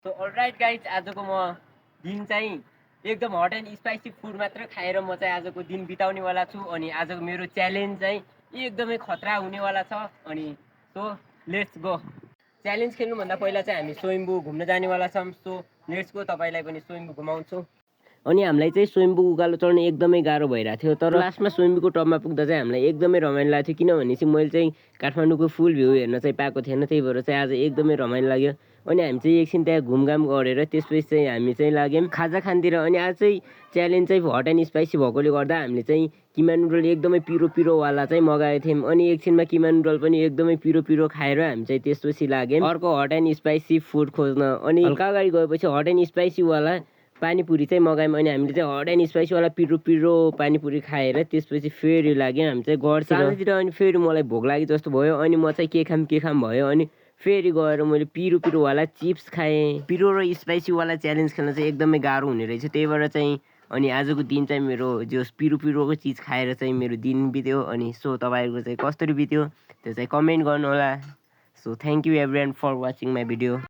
So all right guys, आजको म दिन चाहिँ एकदम हट एन्ड स्पाइसी फुड मात्र खाएर म चाहिँ आजको दिन बिताउनेवाला छु। अनि आजको मेरो च्यालेन्ज चाहिँ एकदमै खतरा हुनेवाला छ। अनि सो लेट्स गो। च्यालेन्ज खेल्नुभन्दा पहिला चाहिँ हामी स्वयम्भू घुम्न जानेवाला छौँ। सो लेट्स गो, तपाईँलाई पनि स्वयम्भू घुमाउँछु। अनि हामीलाई चाहिँ स्वयम्भू उकालो चढ्न एकदमै गाह्रो भइरहेको थियो, तर लास्टमा स्वयम्भूको टपमा पुग्दा चाहिँ हामीलाई एकदमै रमाइलो लाग्थ्यो। किनभने चाहिँ मैले चाहिँ काठमाडौँको फुल भ्यू हेर्न चाहिँ पाएको थिएन, त्यही भएर चाहिँ आज एकदमै रमाइलो लाग्यो। अनि हामी चाहिँ एकछिन त्यहाँ घुमघाम गरेर त्यसपछि चाहिँ हामी चाहिँ लाग्यौँ खाजा खानतिर। अनि आज चाहिँ च्यालेन्ज चाहिँ हट एन्ड स्पाइसी भएकोले गर्दा हामीले चाहिँ किमा नुडल एकदमै पिरो पिरोवाला चाहिँ मगाएको थियौँ। अनि एकछिनमा किमा नुडल पनि एकदमै पिरो पिरो खाएर हामी चाहिँ त्यसपछि लाग्यौँ अर्को हट एन्ड स्पाइसी फुड खोज्न। अनि हल्का अगाडि गएपछि हट एन्ड स्पाइसीवाला पानीपुरी चाहिँ मगायौँ। अनि हामीले चाहिँ हट एन्ड स्पाइसीवाला पिरो पिरो पानीपुरी खाएर त्यसपछि फेरि लाग्यौँ हामी चाहिँ घरतिर। अनि फेरि मलाई भोक लाग्यो जस्तो भयो, अनि म चाहिँ के खाम भयो। अनि फेरि गएर मैले पिरो पिरोवाला चिप्स खाएँ। पिरो र स्पाइसीवाला च्यालेन्ज खेल्न चाहिँ एकदमै गाह्रो हुने रहेछ, त्यही भएर चाहिँ अनि आजको दिन चाहिँ मेरो जो पिरो पिरोको चिज खाएर चाहिँ मेरो दिन बित्यो। अनि सो तपाईँहरूको चाहिँ कसरी बित्यो त्यो चाहिँ कमेन्ट गर्नुहोला। So thank you everyone for watching my video.